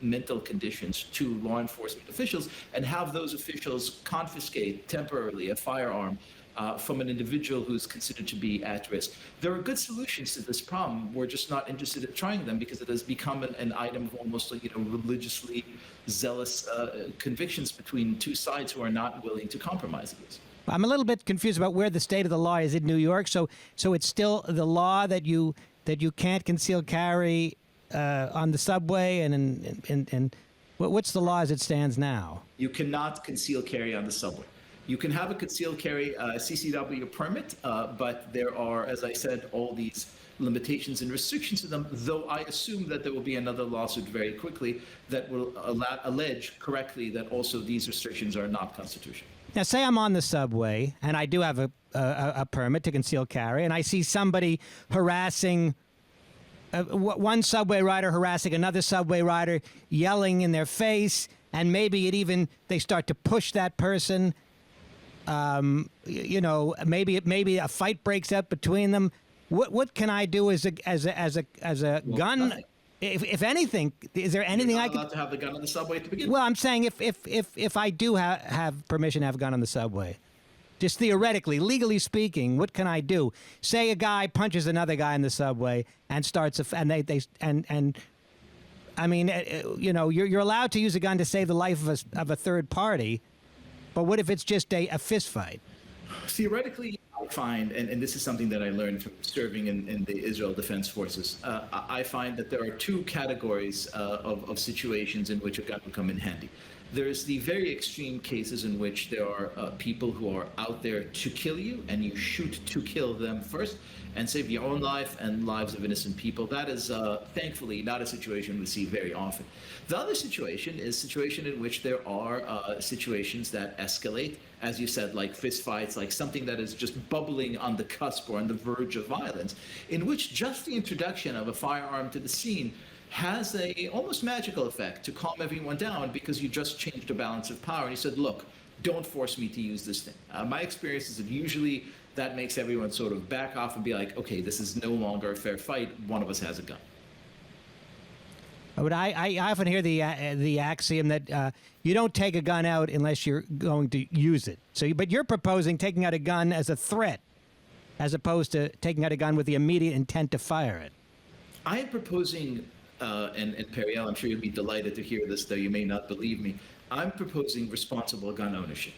mental conditions to law enforcement officials and have those officials confiscate temporarily a firearm from an individual who's considered to be at risk. There are good solutions to this problem. We're just not interested in trying them because it has become an item of almost like, religiously zealous convictions between two sides who are not willing to compromise this. I'm a little bit confused about where the state of the law is in New York. So it's still the law that you can't conceal carry on the subway and what's the law as it stands now? You cannot conceal carry on the subway. You can have a concealed carry CCW permit, but there are, as I said, all these limitations and restrictions to them, though I assume that there will be another lawsuit very quickly that will allege correctly that also these restrictions are not constitutional. Now, say I'm on the subway and I do have a permit to conceal carry, and I see somebody harassing one subway rider harassing another subway rider, yelling in their face, and maybe they start to push that person. Maybe a fight breaks out between them. What can I do as a gun? Nothing. If anything, is there anything You're I not could? allowed to have the gun on the subway to begin. Well, I'm saying if I do have permission to have a gun on the subway, just theoretically, legally speaking, what can I do? Say a guy punches another guy in the subway and starts you're allowed to use a gun to save the life of a third party, but what if it's just a fist fight? Theoretically, I find, and this is something that I learned from serving in the Israel Defense Forces, I find that there are two categories of situations in which a gun would come in handy. There's the very extreme cases in which there are people who are out there to kill you, and you shoot to kill them first and save your own life and lives of innocent people. That is, thankfully, not a situation we see very often. The other situation is a situation in which there are situations that escalate, as you said, like fist fights, like something that is just bubbling on the cusp or on the verge of violence, in which just the introduction of a firearm to the scene has a almost magical effect to calm everyone down because you just changed the balance of power. And you said, look, don't force me to use this thing. My experience is that usually that makes everyone sort of back off and be like, okay, this is no longer a fair fight. One of us has a gun. But I often hear the axiom that you don't take a gun out unless you're going to use it. But you're proposing taking out a gun as a threat, as opposed to taking out a gun with the immediate intent to fire it. I am proposing, and Periel, I'm sure you'll be delighted to hear this, though you may not believe me. I'm proposing responsible gun ownership,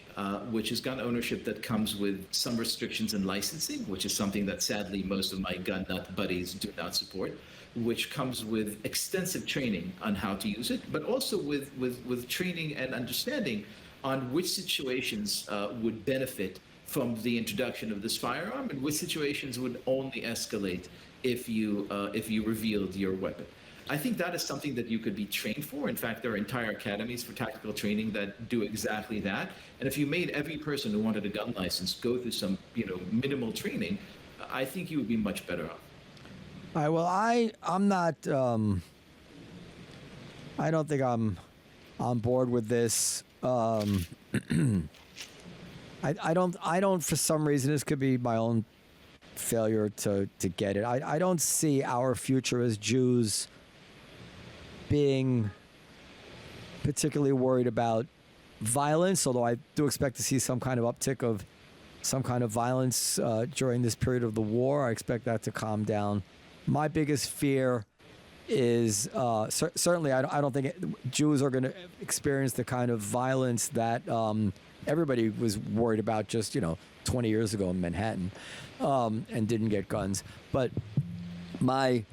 which is gun ownership that comes with some restrictions in licensing, which is something that sadly most of my gun nut buddies do not support, which comes with extensive training on how to use it, but also with training and understanding on which situations would benefit from the introduction of this firearm and which situations would only escalate if you revealed your weapon. I think that is something that you could be trained for. In fact, there are entire academies for tactical training that do exactly that. And if you made every person who wanted a gun license go through some, minimal training, I think you would be much better off. All right. Well, I'm not. I don't think I'm on board with this. I don't. For some reason, this could be my own failure to get it. I don't see our future as Jews being particularly worried about violence, although I do expect to see some kind of uptick of some kind of violence during this period of the war. I expect that to calm down. My biggest fear is certainly I don't think Jews are going to experience the kind of violence that everybody was worried about just 20 years ago in Manhattan and didn't get guns. But my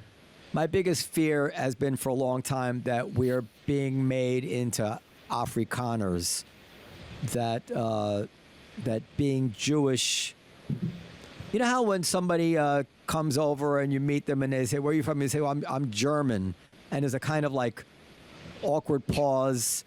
biggest fear has been for a long time that we are being made into Afrikaners, that being Jewish. You know how when somebody comes over and you meet them and they say, "Where are you from?" You say, "Well, I'm German," and there's a kind of like awkward pause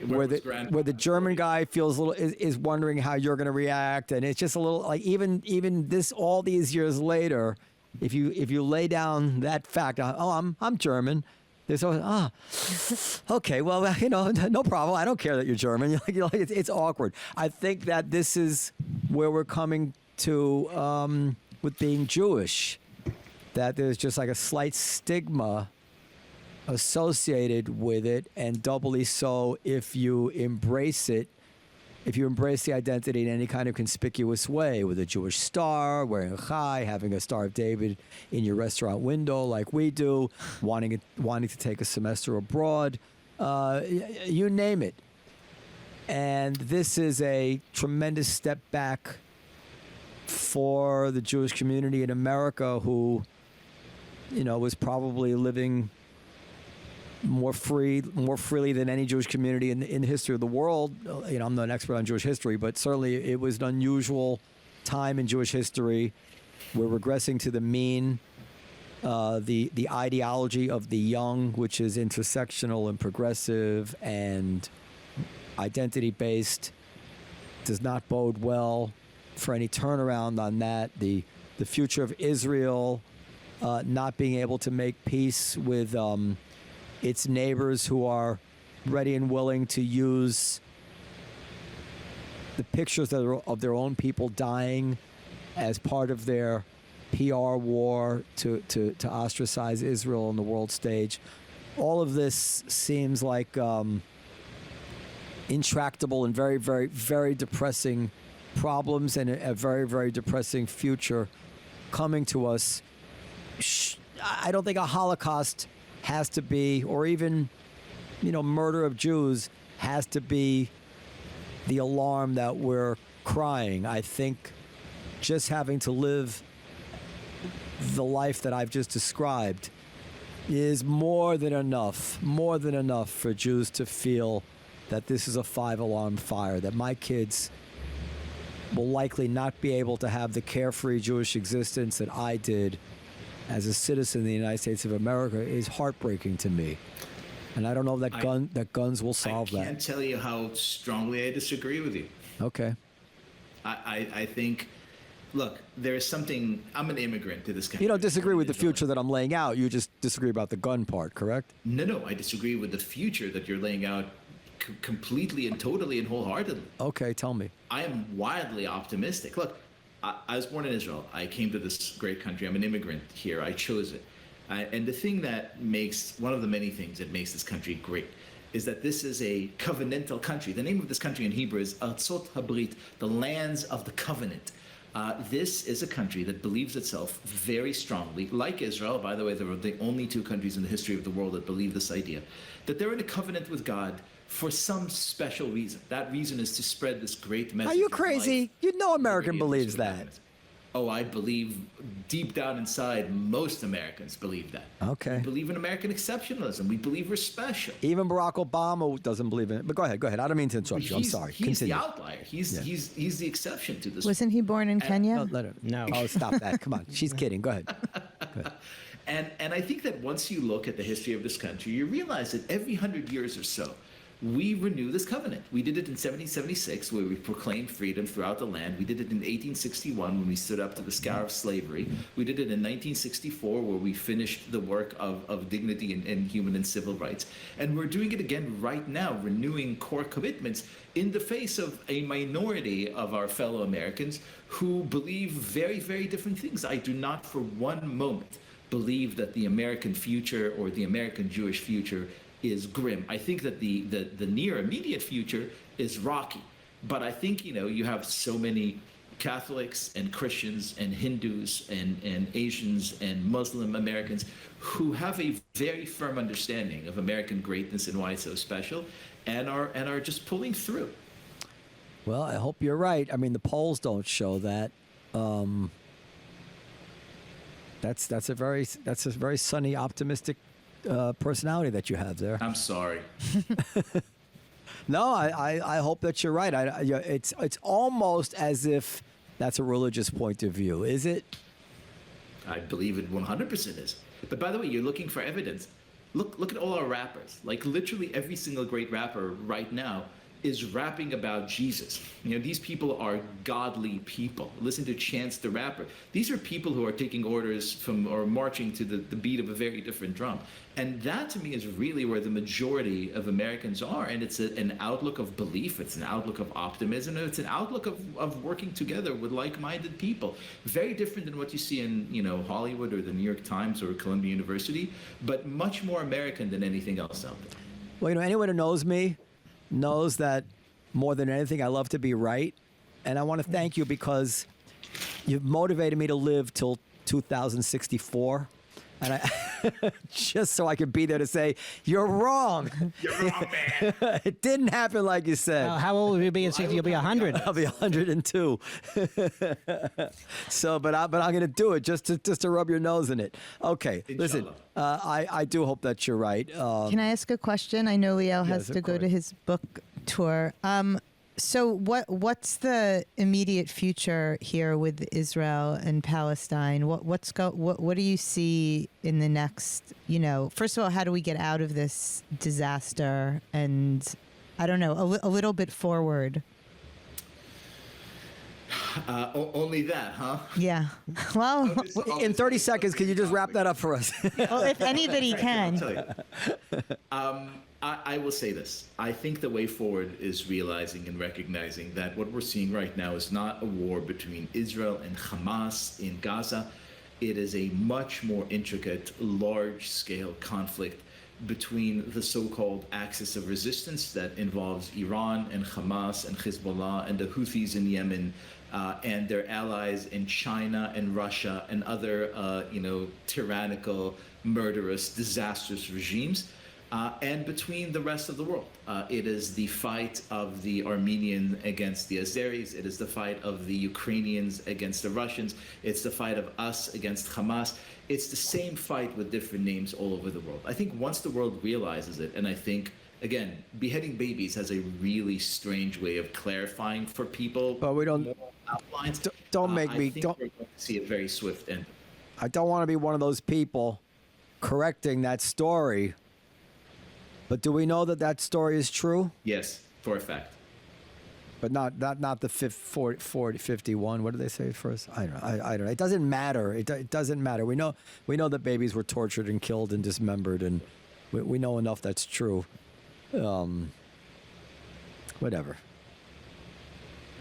where the German guy feels a little is wondering how you're going to react, and it's just a little like even this all these years later, if you lay down that fact, I'm German. There's always, okay, well, no problem. I don't care that you're German. It's awkward. I think that this is where we're coming to with being Jewish, that there's just like a slight stigma associated with it, and doubly so if you embrace it. If you embrace the identity in any kind of conspicuous way, with a Jewish star, wearing a chai, having a Star of David in your restaurant window like we do, wanting to take a semester abroad, you name it. And this is a tremendous step back for the Jewish community in America, who, was probably living more freely than any Jewish community in the history of the world. I'm not an expert on Jewish history, but certainly it was an unusual time in Jewish history. We're regressing to the mean. The ideology of the young, which is intersectional and progressive and identity-based, does not bode well for any turnaround on that. The future of Israel not being able to make peace with its neighbors who are ready and willing to use the pictures of their own people dying as part of their PR war to ostracize Israel on the world stage. All of this seems like intractable and very, very, very depressing problems, and a very, very depressing future coming to us. I don't think a Holocaust has to be, or even, murder of Jews has to be the alarm that we're crying. I think just having to live the life that I've just described is more than enough for Jews to feel that this is a 5-alarm fire, that my kids will likely not be able to have the carefree Jewish existence that I did as a citizen of the United States of America, is heartbreaking to me. And I don't know that guns will solve that. I can't tell you how strongly I disagree with you. Okay. I think, look, there's something, I'm an immigrant to this country. You don't disagree with the future that I'm laying out. You just disagree about the gun part, correct? No, I disagree with the future that you're laying out completely and totally and wholeheartedly. Okay, tell me. I am wildly optimistic. Look, I was born in Israel. I came to this great country. I'm an immigrant here. I chose it. And the thing that makes, one of the many things that makes this country great, is that this is a covenantal country. The name of this country in Hebrew is Artzot Habrit, the lands of the covenant. This is a country that believes itself very strongly, like Israel. By the way, there are the only two countries in the history of the world that believe this idea, that they're in a covenant with God for some special reason. That reason is to spread this great message. Are you crazy? American believes that. Oh, I believe deep down inside, most Americans believe that. Okay. We believe in American exceptionalism. We believe we're special. Even Barack Obama doesn't believe in it. But go ahead. I don't mean to interrupt you. I'm sorry. He's Continue. the outlier. He's the exception to this. Wasn't he born in Kenya? No, let her. No. Oh, stop that. Come on. She's kidding. Go ahead. And I think that once you look at the history of this country, you realize that every 100 years or so, we renew this covenant. We did it in 1776, where we proclaimed freedom throughout the land. We did it in 1861, when we stood up to the scourge of slavery. We did it in 1964, where we finished the work of dignity and human and civil rights. And we're doing it again right now, renewing core commitments in the face of a minority of our fellow Americans who believe very, very different things. I do not for one moment believe that the American future or the American Jewish future is grim. I think that the near immediate future is rocky. But I think, you have so many Catholics and Christians and Hindus and Asians and Muslim Americans who have a very firm understanding of American greatness and why it's so special, and are just pulling through. Well, I hope you're right. I mean, the polls don't show that. That's a very sunny, optimistic personality that you have there. I'm sorry. No, I hope that you're right. It's almost as if that's a religious point of view. Is it? I believe it 100% is. But by the way, you're looking for evidence. Look at all our rappers. Like literally every single great rapper right now is rapping about Jesus. These people are godly people. Listen to Chance the Rapper. These are people who are taking orders from or marching to the beat of a very different drum. And that to me is really where the majority of Americans are. And it's an outlook of belief. It's an outlook of optimism. And it's an outlook of working together with like-minded people. Very different than what you see in Hollywood or the New York Times or Columbia University, but much more American than anything else out there. Well, anyone who knows me knows that more than anything, I love to be right. And I want to thank you because you've motivated me to live till 2064. And I just so I could be there to say, you're wrong. You're wrong, man. It didn't happen like you said. How old will you be in 60? You'll be 100. I'll be 102. So, but I'm going to do it just to rub your nose in it. Okay, listen. I do hope that you're right. Can I ask a question? I know Liel has Yes, to of go to course. his book tour. So what's the immediate future here with Israel and Palestine? What do you see in the next, first of all, how do we get out of this disaster? And I don't know, a little bit forward. Only that, huh? Yeah. Well, In 30 seconds, can you just wrap that up for us? well, if anybody I'll can. tell you. I will say this. I think the way forward is realizing and recognizing that what we're seeing right now is not a war between Israel and Hamas in Gaza. It is a much more intricate, large-scale conflict between the so-called axis of resistance that involves Iran and Hamas and Hezbollah and the Houthis in Yemen and their allies in China and Russia and other, tyrannical, murderous, disastrous regimes. And between the rest of the world. It is the fight of the Armenians against the Azeris. It is the fight of the Ukrainians against the Russians. It's the fight of us against Hamas. It's the same fight with different names all over the world. I think once the world realizes it, and I think, again, beheading babies has a really strange way of clarifying for people. But we don't- moral outlines. don't make me- I think don't- we're going to see a very swift end. I don't want to be one of those people correcting that story. But do we know that story is true? Yes, for a fact. But not the 40, 51. What did they say first? I don't know. It doesn't matter. It doesn't matter. We know that babies were tortured and killed and dismembered, and we know enough that's true. Whatever.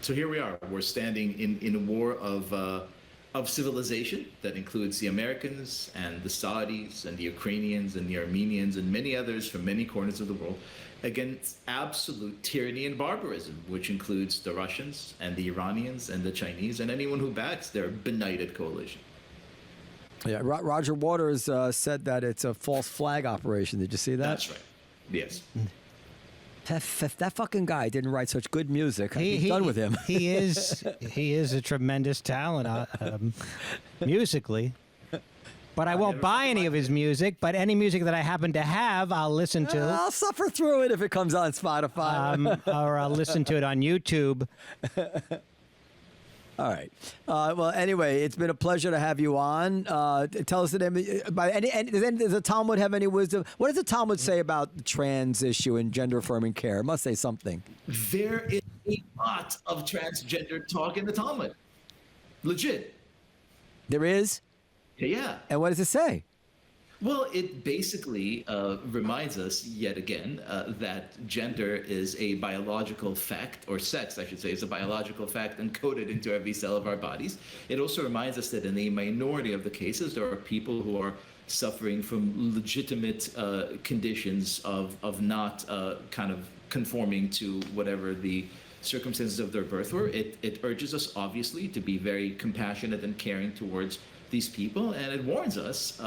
So here we are. We're standing in a war of civilization that includes the Americans and the Saudis and the Ukrainians and the Armenians and many others from many corners of the world against absolute tyranny and barbarism, which includes the Russians and the Iranians and the Chinese and anyone who backs their benighted coalition. Yeah, Roger Waters said that it's a false flag operation. Did you see that? That's right. Yes. If that fucking guy didn't write such good music, I'd be done with him. He is a tremendous talent musically. But I won't buy any of his music. But any music that I happen to have, I'll listen to. I'll suffer through it if it comes on Spotify. Or I'll listen to it on YouTube. All right. Well, anyway, it's been a pleasure to have you on. Tell us the name. Does the Talmud have any wisdom? What does the Talmud say about the trans issue and gender affirming care? It must say something. There is a lot of transgender talk in the Talmud. Legit. There is? Yeah. And what does it say? Well, it basically reminds us yet again that gender is a biological fact, or sex, I should say, is a biological fact encoded into every cell of our bodies. It also reminds us that in a minority of the cases, there are people who are suffering from legitimate conditions of not kind of conforming to whatever the circumstances of their birth were. It urges us, obviously, to be very compassionate and caring towards these people, and it warns us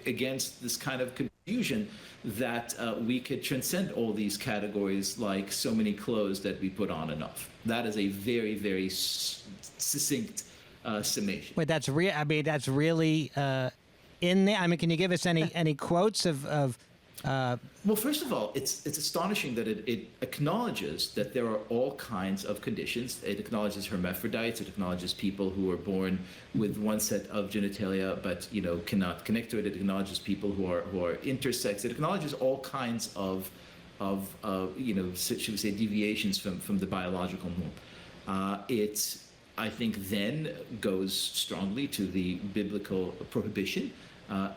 against this kind of confusion that we could transcend all these categories like so many clothes that we put on enough. That is a very, very succinct summation. Wait, that's real. I mean, that's really in there. I mean, can you give us any quotes of Well, first of all, it's astonishing that it acknowledges that there are all kinds of conditions. It acknowledges hermaphrodites. It acknowledges people who are born with one set of genitalia but cannot connect to it. It acknowledges people who are intersex. It acknowledges all kinds of should we say, deviations from the biological norm. It, I think, then goes strongly to the biblical prohibition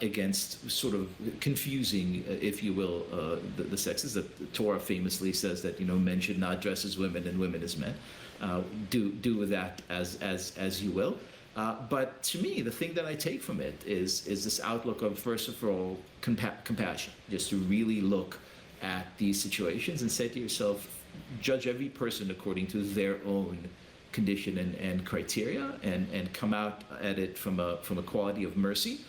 against sort of confusing, if you will, the sexes. The Torah famously says that men should not dress as women and women as men. Do with that as you will. But to me, the thing that I take from it is this outlook of, first of all, compassion, just to really look at these situations and say to yourself, judge every person according to their own condition and criteria, and come out at it from a quality of mercy.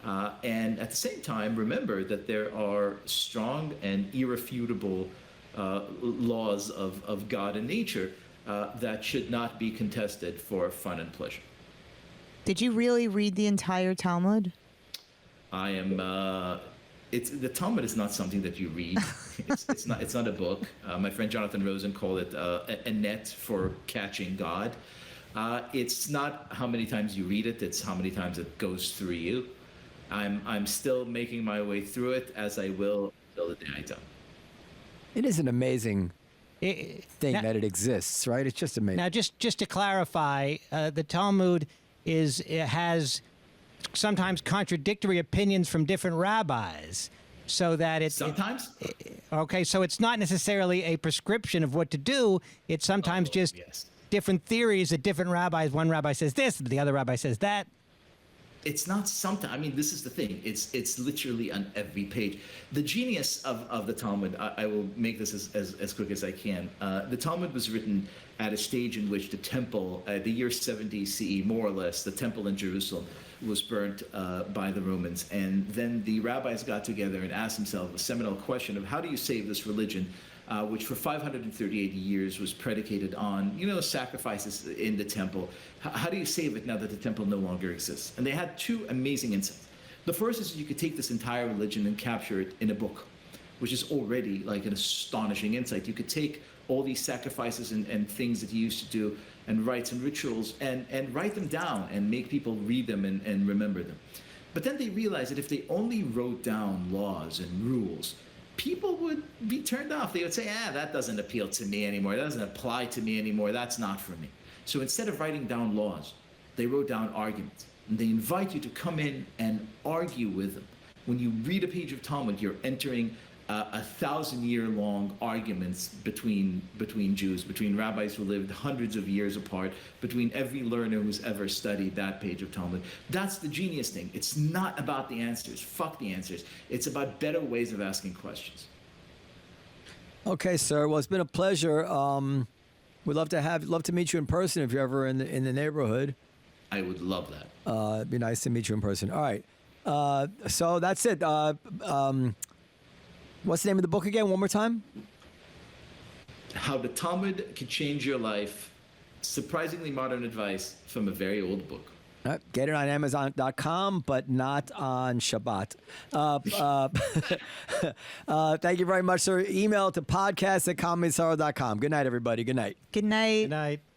And at the same time, remember that there are strong and irrefutable laws of God and nature that should not be contested for fun and pleasure. Did you really read the entire Talmud? I am. The Talmud is not something that you read. It's not a book. My friend Jonathan Rosen called it a net for catching God. It's not how many times you read it. It's how many times it goes through you. I'm still making my way through it, as I will till the day I die. It is an amazing thing now, that it exists, right? It's just amazing. Now, just to clarify, the Talmud has sometimes contradictory opinions from different rabbis, so that Sometimes? Okay, so it's not necessarily a prescription of what to do. It's sometimes just yes. different theories that different rabbis. One rabbi says this, the other rabbi says that. It's not something. I mean, this is the thing. It's literally on every page. The genius of the Talmud. I will make this as quick as I can. The Talmud was written at a stage in which the temple, the year 70 CE, more or less, the temple in Jerusalem was burnt by the Romans, and then the rabbis got together and asked themselves a seminal question of how do you save this religion, which for 538 years was predicated on, sacrifices in the temple. How do you save it now that the temple no longer exists? And they had two amazing insights. The first is you could take this entire religion and capture it in a book, which is already like an astonishing insight. You could take all these sacrifices and things that you used to do, and rites and rituals, and write them down and make people read them and remember them. But then they realized that if they only wrote down laws and rules, people would be turned off. They would say, that doesn't appeal to me anymore. That doesn't apply to me anymore. That's not for me. So instead of writing down laws, they wrote down arguments. And they invite you to come in and argue with them. When you read a page of Talmud, you're entering 1,000-year-long arguments between Jews, between rabbis who lived hundreds of years apart, between every learner who's ever studied that page of Talmud. That's the genius thing. It's not about the answers. Fuck the answers. It's about better ways of asking questions. Okay, sir. Well, it's been a pleasure. We'd love to meet you in person if you're ever in the neighborhood. I would love that. It'd be nice to meet you in person. All right. So that's it. What's the name of the book again? One more time. How the Talmud Could Change Your Life. Surprisingly modern advice from a very old book. Get it on Amazon.com, but not on Shabbat. Thank you very much, sir. Email to podcast@comedysorrow.com. Good night, everybody. Good night. Good night. Good night.